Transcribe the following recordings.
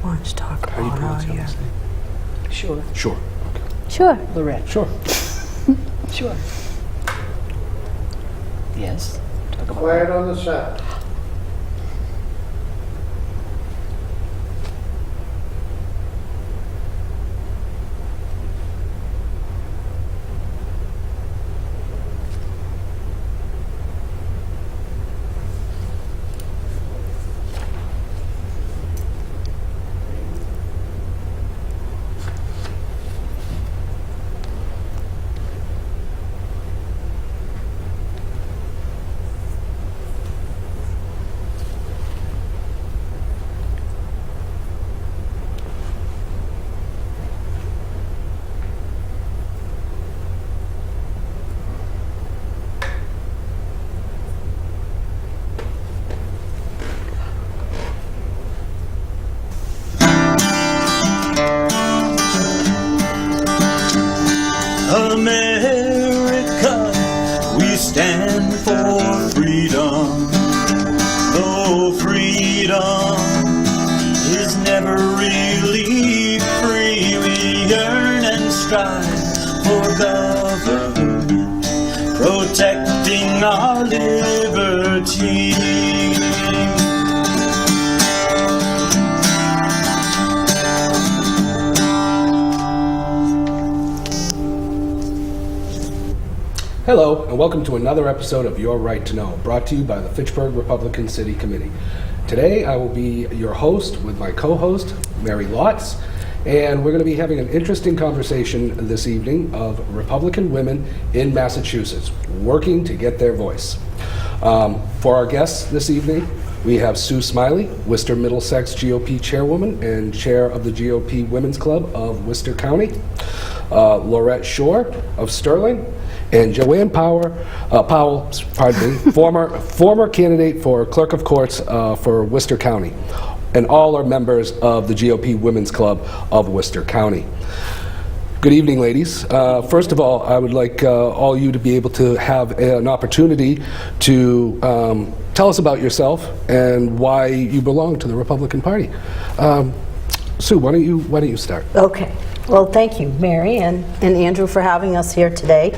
Why don't you talk about How do you pronounce your last name? Sure. Sure. Okay. Sure. Lorette. Sure. Sure. Yes. Talk about Quiet on the set. America, we stand for freedom. Though freedom is never really free, we yearn and strive for government, protecting our liberty. Hello, and welcome to another episode of Your Right to Know, brought to you by the Fitchburg Republican City Committee. Today, I will be your host with my co-host, Mary Lotze, and we're going to be having an interesting conversation this evening of Republican women in Massachusetts working to get their voice. For our guests this evening, we have Sue Smiley, Worcester Middlesex GOP chairwoman and chair of the GOP Women's Club of Worcester County, Lorette Shore of Sterling, and Joanne Powell, former candidate for Clerk of Courts for Worcester County. And all are members of the GOP Women's Club of Worcester County. Good evening, ladies. First of all, I would like all you to be able to have an opportunity to tell us about yourself and why you belong to the Republican Party. Sue, why don't you start? Okay. Well, thank you, Mary and Andrew, for having us here today.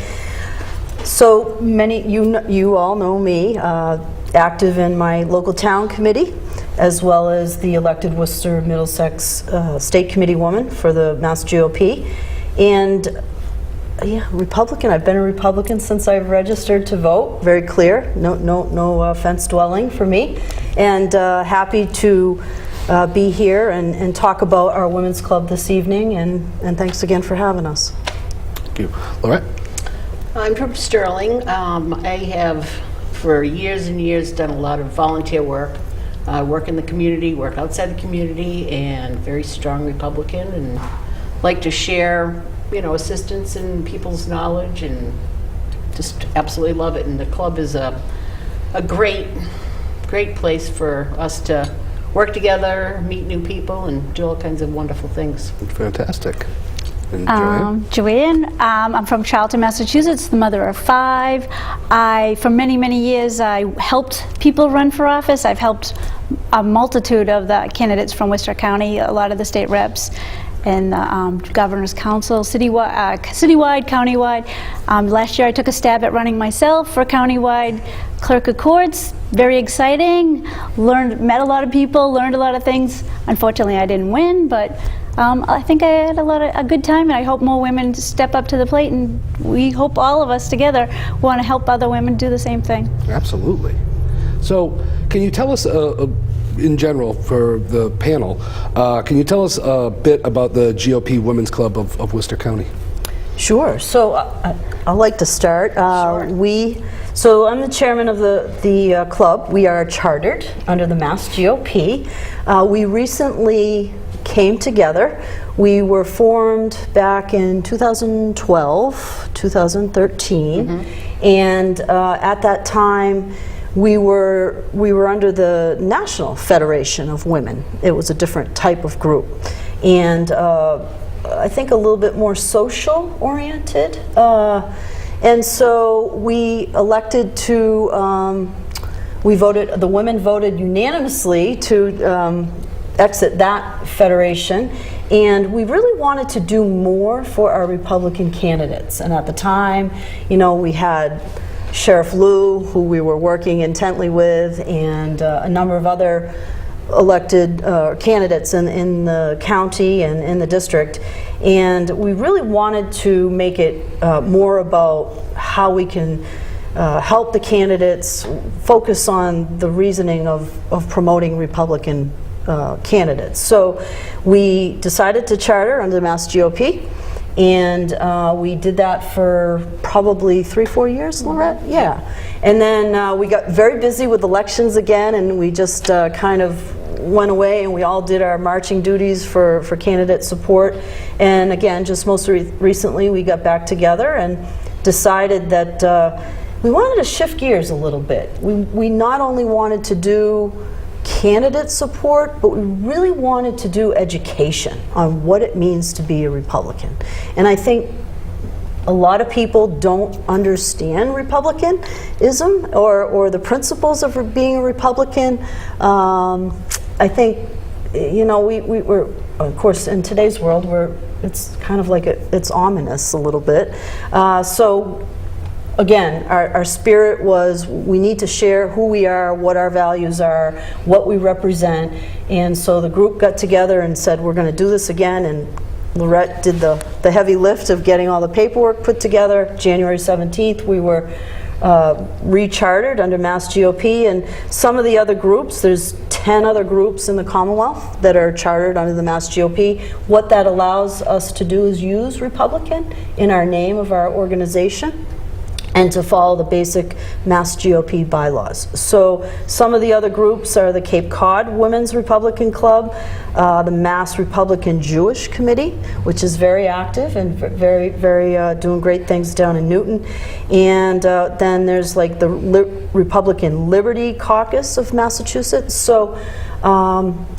So many, you all know me, active in my local town committee, as well as the elected Worcester Middlesex State Committee woman for the Mass GOP. And yeah, Republican. I've been a Republican since I've registered to vote. Very clear. No fence dwelling for me. And happy to be here and talk about our women's club this evening. And thanks again for having us. Thank you. Lorette? I'm from Sterling. I have, for years and years, done a lot of volunteer work. Work in the community, work outside the community, and very strong Republican, and like to share, assistance and people's knowledge, and just absolutely love it. And the club is a great place for us to work together, meet new people, and do all kinds of wonderful things. Fantastic. And Joanne, I'm from Charlton, Massachusetts, the mother of 5. For many, many years, I helped people run for office. I've helped a multitude of the candidates from Worcester County, a lot of the state reps, and the Governor's Council, citywide, countywide. Last year, I took a stab at running myself for countywide Clerk of Courts. Very exciting. Met a lot of people, learned a lot of things. Unfortunately, I didn't win, but I think I had a good time, and I hope more women step up to the plate, and we hope all of us together want to help other women do the same thing. Absolutely. So, can you tell us, in general, for the panel, can you tell us a bit about the GOP Women's Club of Worcester County? Sure. So I'd like to start. Sure. So I'm the chairman of the club. We are chartered under the Mass GOP. We recently came together. We were formed back in 2012, 2013, and at that time we were under the National Federation of Women. It was a different type of group, and I think a little bit more social oriented. And so we elected to the women voted unanimously to exit that federation, and we really wanted to do more for our Republican candidates. And at the time, we had Sheriff Lou, who we were working intently with, and a number of other elected candidates in the county and in the district. And we really wanted to make it more about how we can help the candidates focus on the reasoning of promoting Republican candidates. So we decided to charter under the Mass GOP, and we did that for probably 3-4 years, Lorette? Yeah. And then we got very busy with elections again, and we just kind of went away, and we all did our marching duties for candidate support. And again, just most recently, we got back together and decided that we wanted to shift gears a little bit. We not only wanted to do candidate support, but we really wanted to do education on what it means to be a Republican. And I think a lot of people don't understand Republicanism or the principles of being a Republican. I think, we're, of course, in today's world, it's kind of like it's ominous a little bit. So again, our spirit was we need to share who we are, what our values are, what we represent. And so the group got together and said, we're going to do this again. And Lorette did the heavy lift of getting all the paperwork put together. January 17th, we were rechartered under Mass GOP. And some of the other groups, there's 10 other groups in the Commonwealth that are chartered under the Mass GOP. What that allows us to do is use Republican in our name of our organization, and to follow the basic Mass GOP bylaws. So some of the other groups are the Cape Cod Women's Republican Club, the Mass Republican Jewish Committee, which is very active and very doing great things down in Newton. And then there's like the Republican Liberty Caucus of Massachusetts. So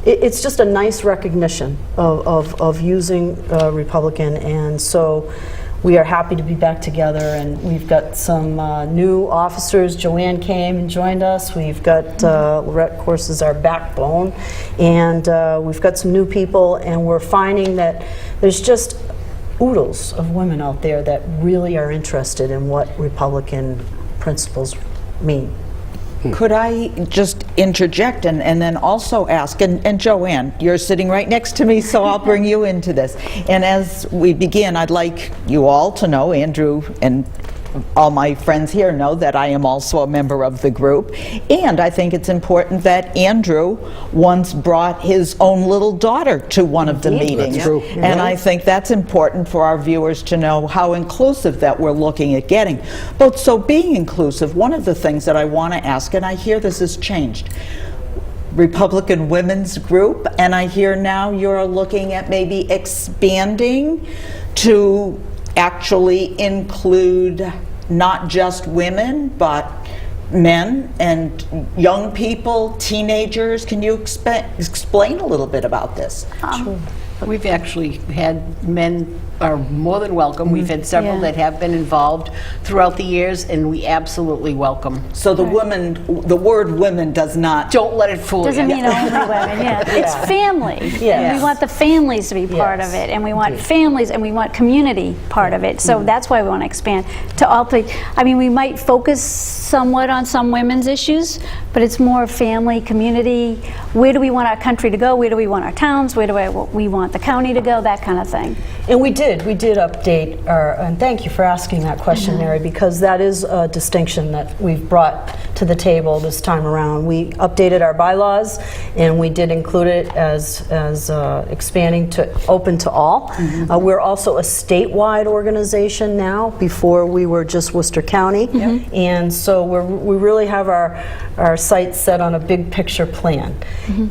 it's just a nice recognition of using Republican. And so we are happy to be back together, and we've got some new officers. Joanne came and joined us. We've got Lorette, of course, is our backbone, and we've got some new people, and we're finding that there's just oodles of women out there that really are interested in what Republican principles mean. Could I just interject and then also ask, and Joanne, you're sitting right next to me, so I'll bring you into this. And as we begin, I'd like you all to know, Andrew and all my friends here know that I am also a member of the group. And I think it's important that Andrew once brought his own little daughter to one of the meetings. That's true. And I think that's important for our viewers to know how inclusive that we're looking at getting. But so being inclusive, one of the things that I want to ask, and I hear this has changed, Republican Women's Group, and I hear now you're looking at maybe expanding to actually include not just women, but men and young people, teenagers. Can you explain a little bit about this? We've actually had men are more than welcome. We've had several that have been involved throughout the years, and we absolutely welcome. So the word women does not... Don't let it fool Doesn't you. mean only women, yeah. It's family. And we want the families to be part of it, and we want families, and we want community part of it. So that's why we want to expand to all places. I mean, we might focus somewhat on some women's issues, but it's more family, community. Where do we want our country to go? Where do we want our towns? Where do we want the county to go? That kind of thing. And we did update our, and thank you for asking that question, Mary, because that is a distinction that we've brought to the table this time around. We updated our bylaws, and we did include it as expanding to open to all. We're also a statewide organization now. Before we were just Worcester County, and so we really have our sights set on a big picture plan.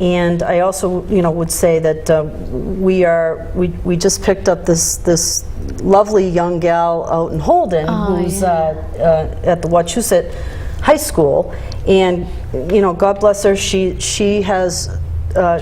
And I also, would say that we just picked up this lovely young gal out in Holden who's at the Wachusett High School, and God bless her, she has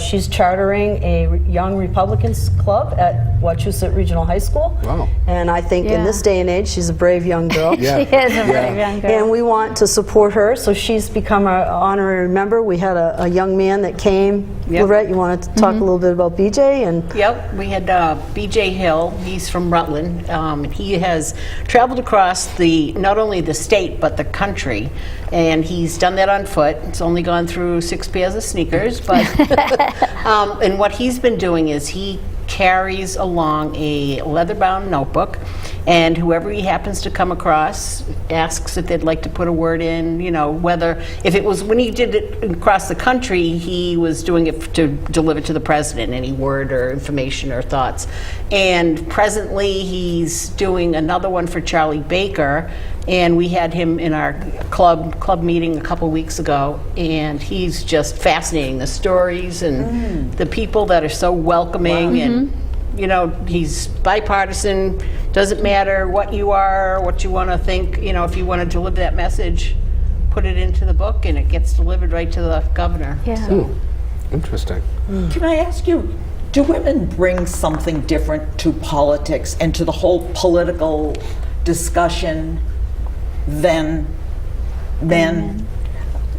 she's chartering a Young Republicans Club at Wachusett Regional High School. Wow. And I think in this day and age, she's a brave young girl. Yeah. She is a very young girl. And we want to support her, so she's become our honorary member. We had a young man that came. Yep. Lorette, you want to talk a little bit about BJ? And Yep, we had BJ Hill. He's from Rutland. He has traveled across not only the state but the country, and he's done that on foot. It's only gone through 6 pairs of sneakers, but and what he's been doing is he carries along a leather-bound notebook, and whoever he happens to come across asks if they'd like to put a word in, whether, if it was, when he did it across the country, he was doing it to deliver to the president, any word or information or thoughts. And presently, he's doing another one for Charlie Baker, and we had him in our club meeting a couple weeks ago, and he's just fascinating. The stories and the people that are so welcoming, and he's bipartisan. Doesn't matter what you are, what you want to think. If you want to deliver that message, put it into the book, and it gets delivered right to the governor. Yeah. Interesting. Can I ask you, do women bring something different to politics and to the whole political discussion than men?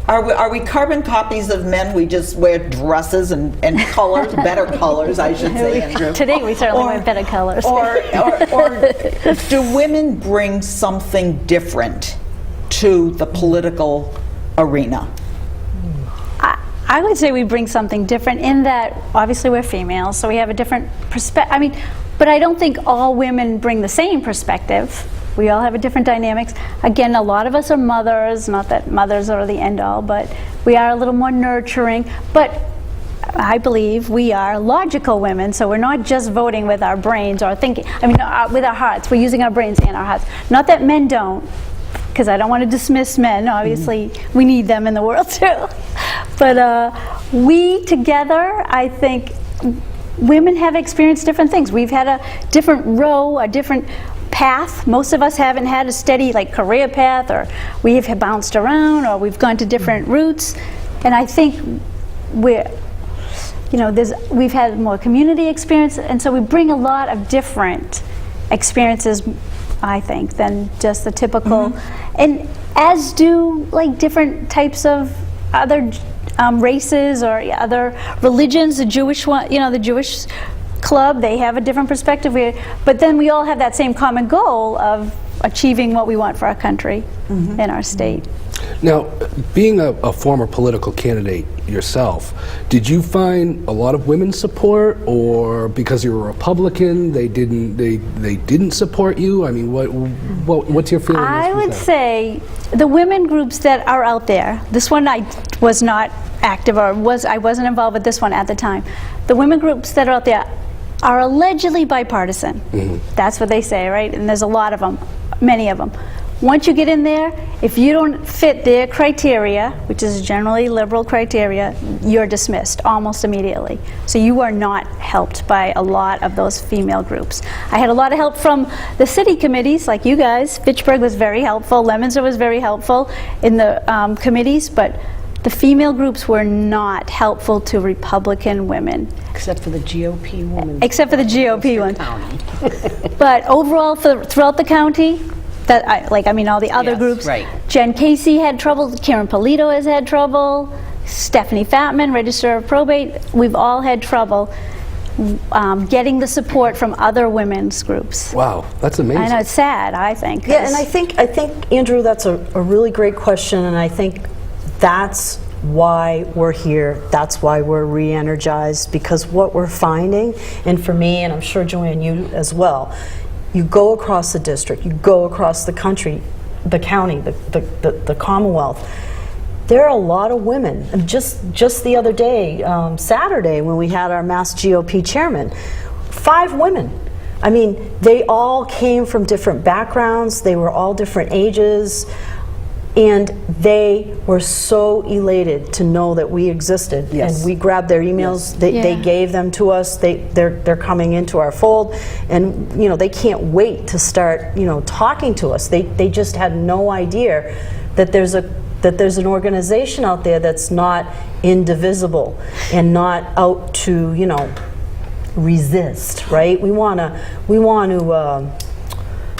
Are we carbon copies of men? We just wear dresses and colors, better colors, I should say, Andrew. Today we certainly wear better colors. Or do women bring something different to the political arena? I would say we bring something different in that obviously we're females, so we have a different perspective. But I don't think all women bring the same perspective. We all have a different dynamics. Again, a lot of us are mothers, not that mothers are the end all, but we are a little more nurturing. But I believe we are logical women, so we're not just voting with our brains or thinking, with our hearts. We're using our brains and our hearts. Not that men don't, because I don't want to dismiss men. Obviously, we need them in the world too. But we together, I think, women have experienced different things. We've had a different row, a different path. Most of us haven't had a steady career path, or we have bounced around, or we've gone to different routes. And I think we've had more community experience, and so we bring a lot of different experiences, I think, than just the typical. And as do different types of other races or other religions. The Jewish one, the Jewish club, they have a different perspective. But then we all have that same common goal of achieving what we want for our country and our state. Now, being a former political candidate yourself, did you find a lot of women support, or because you're a Republican, they didn't support you? I mean, what's your feeling? I would say the women groups that are out there. This one I was not active, or I wasn't involved with this one at the time. The women groups that are out there are allegedly bipartisan. That's what they say, right? And there's a lot of them, many of them. Once you get in there, if you don't fit their criteria, which is generally liberal criteria, you're dismissed almost immediately. So you are not helped by a lot of those female groups. I had a lot of help from the city committees, like you guys. Fitchburg was very helpful. Leominster was very helpful in the committees, but the female groups were not helpful to Republican women. Except for the GOP women. Except for the GOP one. County. But overall, throughout the county, all the other Yes, groups. right. Jen Casey had trouble. Karen Polito has had trouble. Stephanie Fatman, Register of Probate. We've all had trouble getting the support from other women's groups. Wow, that's amazing. I know, it's sad, I think. yeah, and I think Andrew, that's a really great question, and I think that's why we're here. That's why we're re-energized, because what we're finding, and for me, and I'm sure Joanne, you as well, you go across the district, you go across the country, the county, the Commonwealth. There are a lot of women. And just the other day, Saturday, when we had our Mass GOP chairman, 5 women. I mean, they all came from different backgrounds. They were all different ages. And they were so elated to know that we existed. Yes. And we grabbed their emails. Yes. They gave them to us. They're coming into our fold, and they can't wait to start talking to us. They just had no idea that there's a that there's an organization out there that's not indivisible and not out to, you know, resist, right? We want to,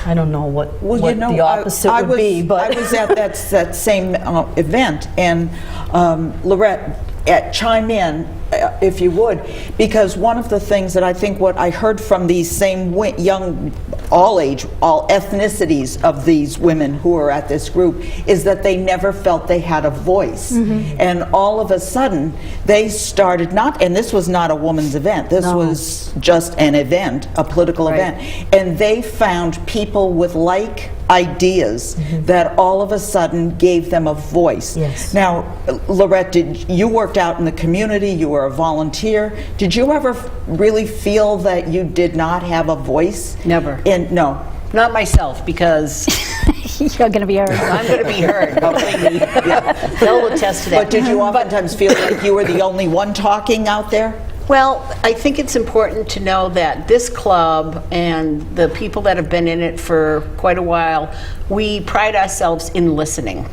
I don't know what Well, you know, the opposite would be, but I was at that same event, and Lorette, chime in if you would, because one of the things that I think what I heard from these same young, all ethnicities of these women who are at this group is that they never felt they had a voice. And all of a sudden they started and this was not a woman's event, this was just an event, a political event, and they found people with like ideas that all of a sudden gave them a voice. Yes. Now, Lorette, you worked out in the community, you were a volunteer. Did you ever really feel that you did not have a voice? Never. No. Not myself, because You're going to be heard. I'm going to be heard. They'll attest to that. But did you oftentimes feel like you were the only one talking out there? Well, I think it's important to know that this club and the people that have been in it for quite a while, we pride ourselves in listening.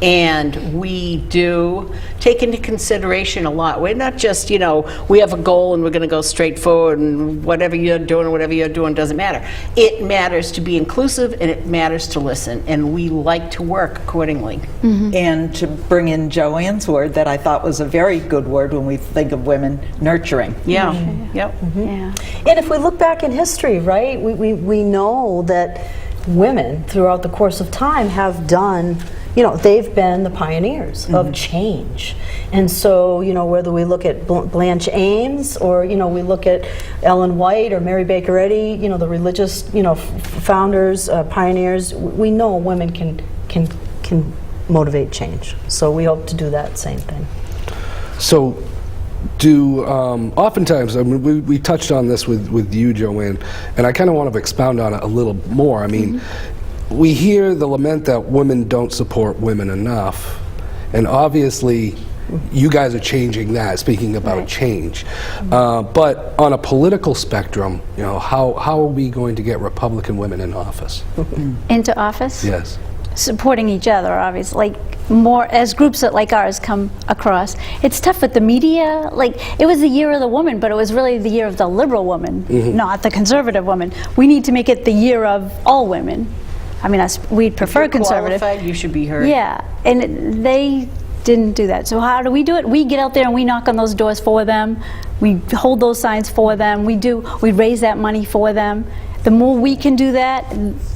And we do take into consideration a lot. We're not just, you know, we have a goal and we're going to go straight forward and whatever you're doing doesn't matter. It matters to be inclusive and it matters to listen. And we like to work accordingly. And to bring in Joanne's word that I thought was a very good word when we think of women, nurturing. Yeah. Yep. Yeah. and if we look back in history, right, we know that women throughout the course of time have done, you know, they've been the pioneers of change. And so, you know, whether we look at Blanche Ames or, you know, we look at Ellen White or Mary Baker Eddy, you know, the religious, you know, founders, pioneers, we know women can motivate change. So we hope to do that same thing. So, oftentimes, I mean, we touched on this with you, Joanne, and I kind of want to expound on it a little more. I mean, we hear the lament that women don't support women enough, and obviously you guys are changing that, speaking about change. But on a political spectrum, you know, how are we going to get Republican women in office? Into office? Yes. Supporting each other, obviously. Like, more as groups that like ours come across. It's tough with the media. Like, it was the year of the woman, but it was really the year of the liberal woman, not the conservative woman. We need to make it the year of all women. I mean, we'd prefer If you're conservative. qualified, you should be heard. Yeah, and they didn't do that. So how do we do it? We get out there and we knock on those doors for them. We hold those signs for them. We raise that money for them. The more we can do that,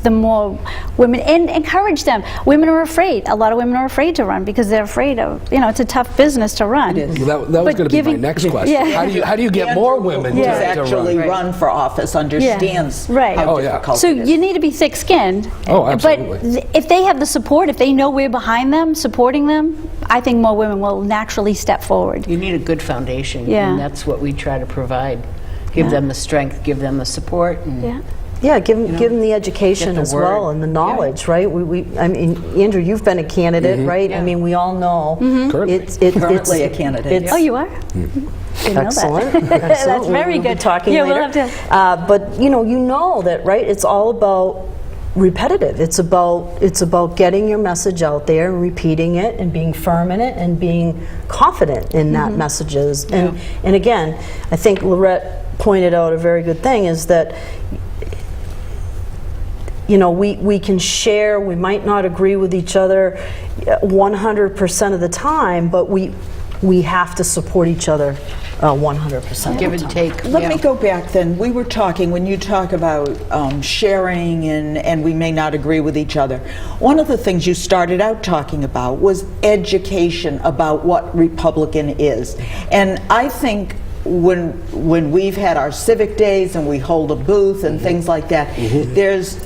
the more women, and encourage them. Women are afraid. A lot of women are afraid to run because they're afraid of, you know, it's a tough business to run. It is. Well, that was going to be my next question. Yeah. How do you get more women who's to actually run? run for office understands Right. how Oh, yeah. difficult So it is. you need to be thick-skinned. Oh, absolutely. But if they have the support, if they know we're behind them, supporting them, I think more women will naturally step forward. You need a good foundation, Yeah. and that's what we try to provide. Give them the strength, give them the support. And Yeah. Yeah, give them the education get the as well word. and the knowledge, right? I mean, Andrew, you've been a candidate, right? I mean, we all know Currently. Currently a candidate, it's- Oh, you are? Didn't know that. Excellent. Excellent. That's very We'll be good. talking Yeah, later. we'll have to. But you know that, right? It's all about repetitive. It's about getting your message out there and repeating it and being firm in it and being confident in that messages. And again, I think Lorette pointed out a very good thing is that, you know, we can share, we might not agree with each other 100% of the time, but we have to support each other 100% give of the and time. take. Let me go back then. We were talking, when you talk about sharing and we may not agree with each other, one of the things you started out talking about was education about what Republican is. And I think when we've had our civic days and we hold a booth and things like that, there's,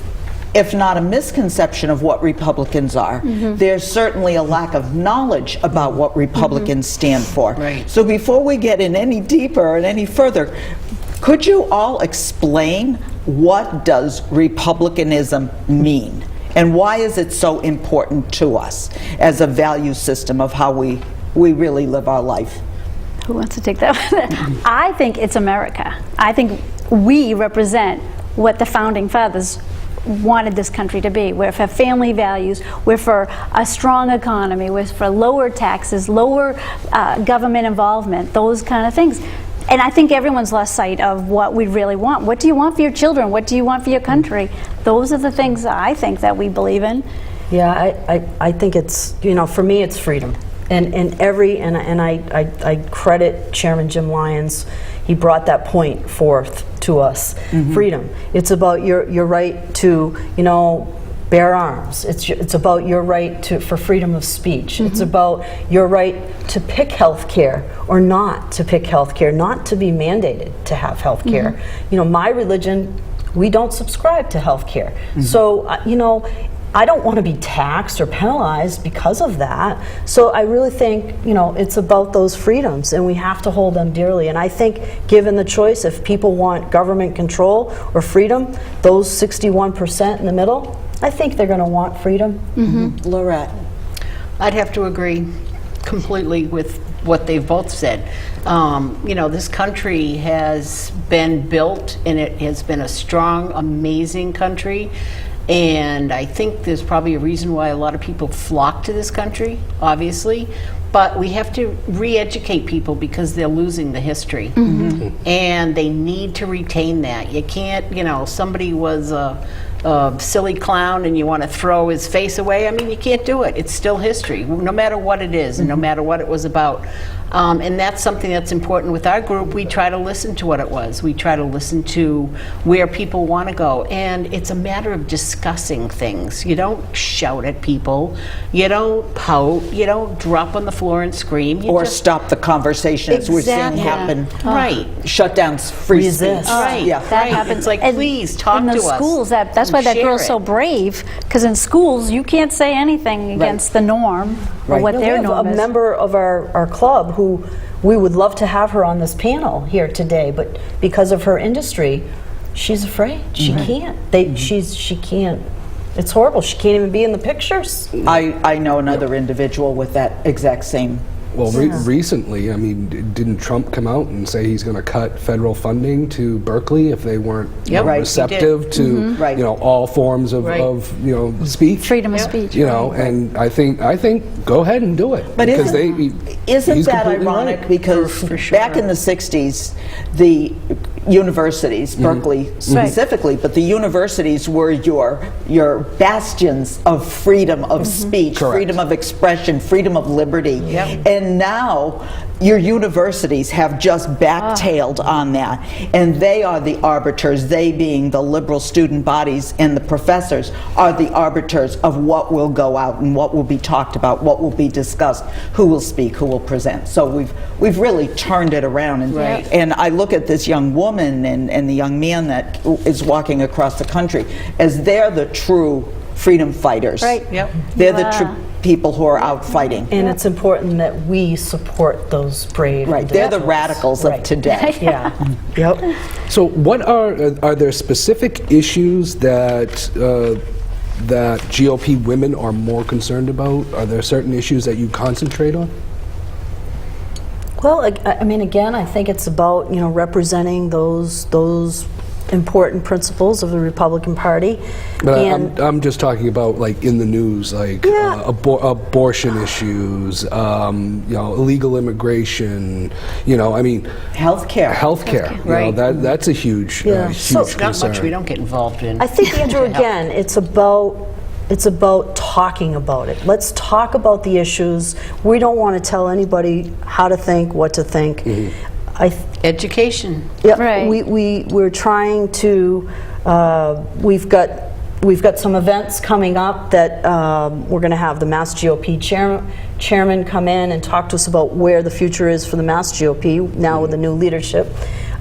if not a misconception of what Republicans are, there's certainly a lack of knowledge about what Republicans stand for. Right. So before we get in any deeper and any further, could you all explain what does Republicanism mean? And why is it so important to us as a value system of how we really live our life? Who wants to take that one? I think it's America. I think we represent what the founding fathers wanted this country to be. We're for family values, we're for a strong economy, we're for lower taxes, lower government involvement, those kind of things. And I think everyone's lost sight of what we really want. What do you want for your children? What do you want for your country? Those are the things that I think that we believe in. Yeah, I think it's, you know, for me it's freedom. And I credit Chairman Jim Lyons. He brought that point forth to us. Freedom. It's about your right to, you know, bear arms. It's about your right for freedom of speech. It's about your right to pick health care or not to pick health care, not to be mandated to have health care. You know, my religion, we don't subscribe to health care. So, you know, I don't want to be taxed or penalized because of that. So I really think, you know, it's about those freedoms, and we have to hold them dearly. And I think given the choice, if people want government control or freedom, those 61% in the middle, I think they're going to want freedom. Lorette. I'd have to agree completely with what they've both said. You know, this country has been built, and it has been a strong, amazing country. And I think there's probably a reason why a lot of people flock to this country, obviously. But we have to re-educate people because they're losing the history. And they need to retain that. You can't, you know, somebody was a silly clown and you want to throw his face away. I mean, you can't do it. It's still history, no matter what it is and no matter what it was about. And that's something that's important with our group. We try to listen to what it was. We try to listen to where people want to go. And it's a matter of discussing things. You don't shout at people. You don't pout. You don't drop on the floor and scream. You Or just stop the conversation, as we're seeing Exactly. happen. Right. Shutdowns, free Resist. speech. Right. Yeah. That Right. happens. It's like, And please talk in the to us schools. That's why and that share girl's it. so brave. Because in schools, you can't say anything against the norm or Right. what You know, their we have norm a is. member of our club who we would love to have her on this panel here today, but because of her industry, she's afraid. She can't. She can't. It's horrible. She can't even be in the pictures. I know another individual with that exact same. Well, recently, I mean, didn't Trump come out and say he's going to cut federal funding to Berkeley if they weren't you Yep. know, Right, he receptive to Right. you know all forms of, Right. you know speech? Freedom of speech. You know, and I think go ahead and do it. But because isn't he's that completely ironic? right. Because For sure. back in the 60s, the universities, Berkeley specifically, but the universities were your bastions of freedom of speech, Correct. freedom of expression, freedom of liberty. Yep. And now your universities have just backtailed on that, and they are the arbiters, they being the liberal student bodies and the professors are the arbiters of what will go out and what will be talked about, what will be discussed, who will speak, who will present. So we've really turned it around, and Right. and I look at this young woman and the young man that is walking across the country as they're the true freedom fighters. Right. Yep. They're the true people who are out fighting. And it's important that we support those brave Right, they're the individuals. radicals of Right. today. Yeah. Yep. So, what are there specific issues that that GOP women are more concerned about? Are there certain issues that you concentrate on? Well, I mean, again, I think it's about, you know, representing those important principles of the Republican Party. But And I'm just talking about like in the news, like Yeah. abortion issues, you know, illegal immigration. You know, I mean, Healthcare. healthcare. You know, Right. that's a huge, Yeah. huge So- Not concern. much we don't get involved in. I think, Andrew, again, it's about talking about it. Let's talk about the issues. We don't want to tell anybody how to think, what to think. Education. Yeah, Right. we're trying to, we've got some events coming up that we're going to have the Mass GOP chairman come in and talk to us about where the future is for the Mass GOP now with the new leadership.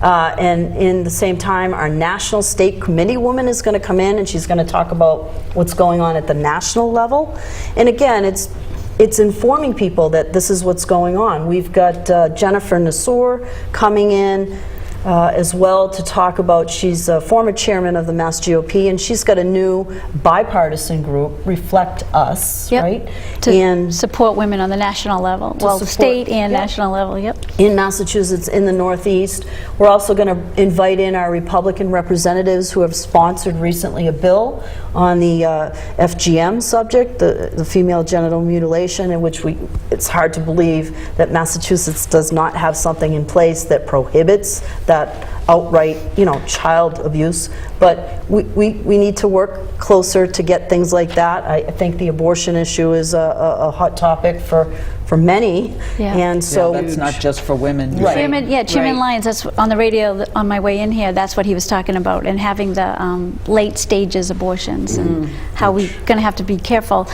And in the same time, our National State Committee woman is going to come in and she's going to talk about what's going on at the national level. And again, it's informing people that this is what's going on. We've got Jennifer Nassour coming in as well to talk about, she's a former chairman of the Mass GOP, and she's got a new bipartisan group, Reflect Us, Yep. right? To And support women on the national level, well, support- state and yep. national level, yep. in Massachusetts, in the Northeast. We're also going to invite in our Republican representatives who have sponsored recently a bill on the FGM subject, the female genital mutilation, in which it's hard to believe that Massachusetts does not have something in place that prohibits that outright, child abuse. But we need to work closer to get things like that. I think the abortion issue is a hot topic for many, Yeah. and so That's not just for women. Right. Chairman Lyons, that's on the radio on my way in here, that's what he was talking about, and having the late stages abortions and how we're going to have to be careful.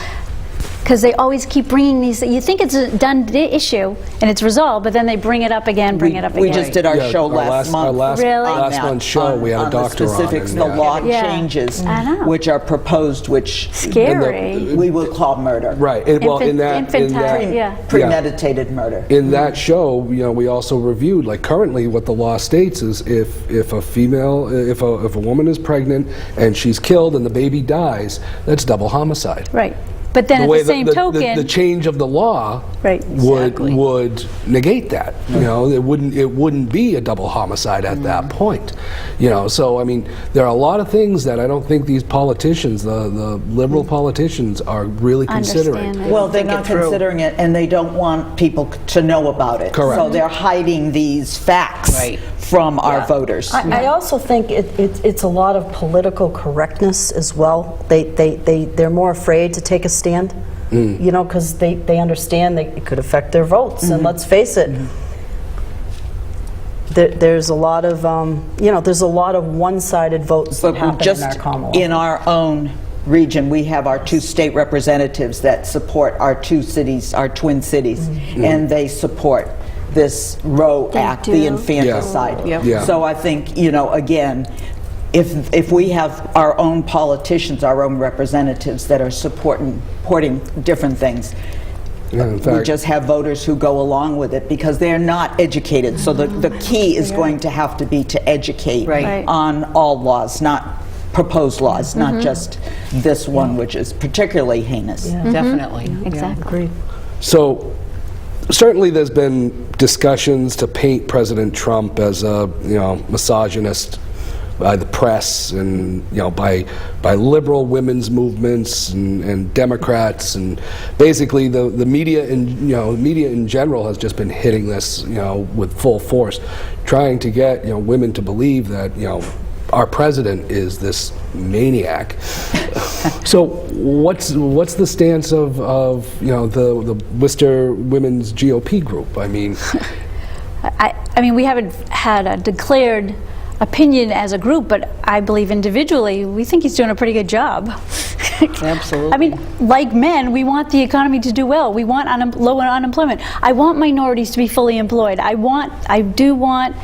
Because they always keep bringing these, you think it's a done issue and it's resolved, but then they bring it up again, We just did our Yeah, show our last month. Our last, Really? on last that, month's show, we had a on doctor the specifics, on. the and, law Yeah. changes, I know. which are proposed, which Scary. we will call murder. Right. Well, in that, Infantile, yeah. Premeditated murder. in that show, we also reviewed, like, currently what the law states is if a female, if a woman is pregnant and she's killed and the baby dies, that's double homicide. Right. But then at the same token, the change of the law Right. would negate that. It wouldn't be a double homicide at that point. So I mean, there are a lot of things that I don't think these politicians, the liberal politicians, are really considering. understand. Well, they're not considering it, and they don't want people to know about it. Correct. So they're hiding these facts Right. from our voters. I also think it's a lot of political correctness as well. They're more afraid to take a stand, because they understand that it could affect their votes. And let's face it, there's a lot of one-sided votes that But happen just in our Commonwealth. in our own region, we have our 2 state representatives that support our 2 cities, our twin cities, and they support this Roe They Act, do. the infanticide. Yeah. Yeah. So I think, again, if we have our own politicians, our own representatives that are supporting different things, Yeah, in we fact, just have voters who go along with it because they're not educated. So the key is going to have to be to educate Right. on all laws, not proposed laws, not just this one, which is particularly heinous. Definitely. Yeah. exactly. so certainly there's been discussions to paint President Trump as a misogynist by the press and by liberal women's movements and Democrats, and basically the media in general has just been hitting this with full force, trying to get women to believe that our president is this maniac. So what's the stance of the Worcester Women's GOP group? I mean, I mean, we haven't had a declared opinion as a group, but I believe individually, we think he's doing a pretty good job. Absolutely. I mean, like men, we want the economy to do well. We want low unemployment. I want minorities to be fully employed. I do want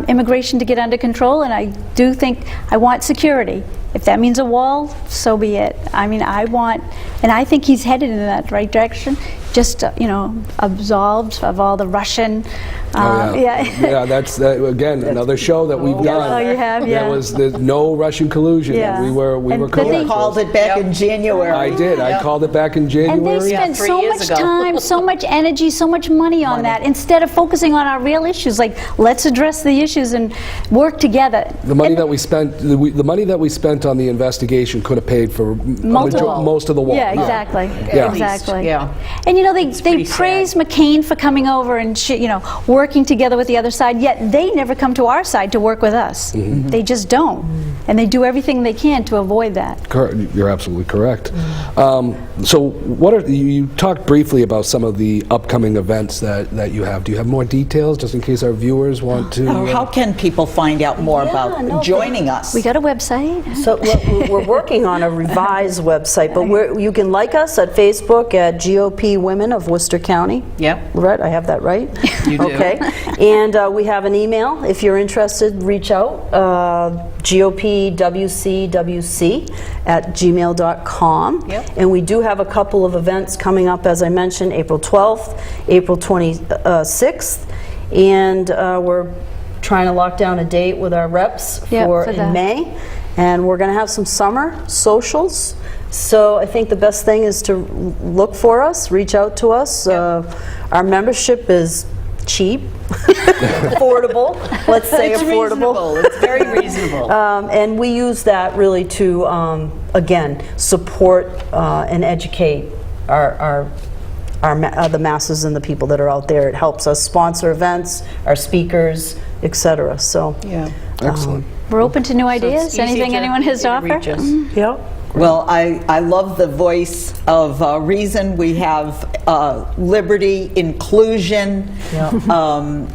immigration to get under control, and I do think I want security. If that means a wall, so be it. I mean, and I think he's headed in that right direction. Just absolved of all the Russian. yeah, that's again another show that we've done. Oh, you have, yeah. There's no Russian collusion. Yeah. We were And but correct. You called it back in January. I did. I called it back in And January. they spent 3 so years much ago. time, so much energy, so much money on that instead of focusing on our real issues. Like, let's address the issues and work together. The money that we spent, the money that we spent on the investigation could have paid for most of the wall. Yeah, exactly. Yeah. Exactly. Yeah. And they pretty praise McCain for coming over and working together with the other side, yet they never come to our side to work with us. They just don't. And they do everything they can to avoid that. You're absolutely correct. So you talked briefly about some of the upcoming events that you have. Do you have more details, just in case our viewers want to? How can people find out more about joining us? We got a website. So we're working on a revised website, but you can like us at Facebook at GOP Women of Worcester County. Yep. Right, I have that right? You do. Okay. And we have an email. If you're interested, reach out, gopwcwc@gmail.com. Yep. And we do have a couple of events coming up, as I mentioned, April 12th, April 26th, and we're trying to lock down a date with our reps Yeah, for for in that. May, and we're going to have some summer socials. So I think the best thing is to look for us, reach out to us. Our membership is cheap, affordable. Let's say It's affordable. reasonable. It's very reasonable. And we use that really to, again, support and educate the masses and the people that are out there. It helps us sponsor events, our speakers, etc. So, Yeah. Excellent. We're open to new So ideas. it's easy Anything to- anyone has easy to to offer? reach us. yeah. Well, I love the voice of reason. We have liberty, inclusion,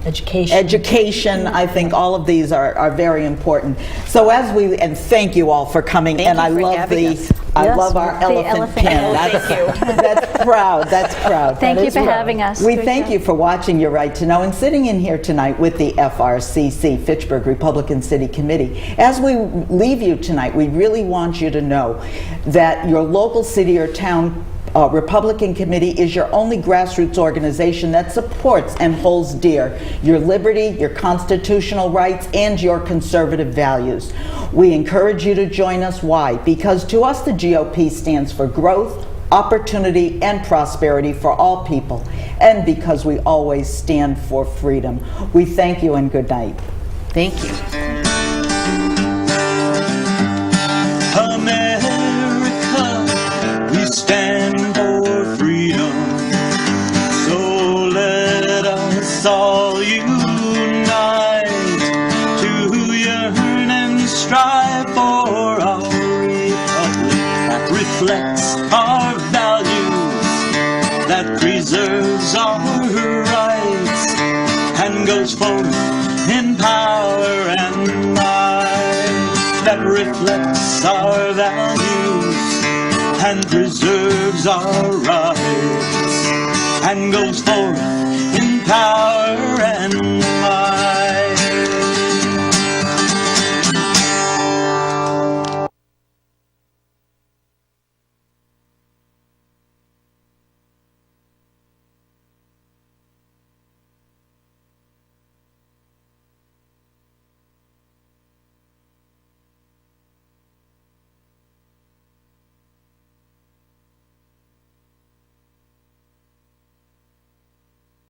Education. education. I think all of these are very important. So and thank you all for coming. Thank and you I for love having us. I Yes, love our the elephant elephant pin. pin. That's proud. That's proud. Thank you is for proud. having us. We Great thank job. you for watching Your Right to Know and sitting in here tonight with the FRCC, Fitchburg Republican City Committee. As we leave you tonight, we really want you to know that your local city or town Republican Committee is your only grassroots organization that supports and holds dear your liberty, your constitutional rights, and your conservative values. We encourage you to join us. Why? Because to us, the GOP stands for growth, opportunity, and prosperity for all people, and because we always stand for freedom. We thank you and good night. Thank you. America, we stand for freedom. So let us all unite to yearn and strive for our republic that reflects our values, that preserves our rights, and goes forth in power and might, that reflects our values and preserves our rights, and goes forth in power and might.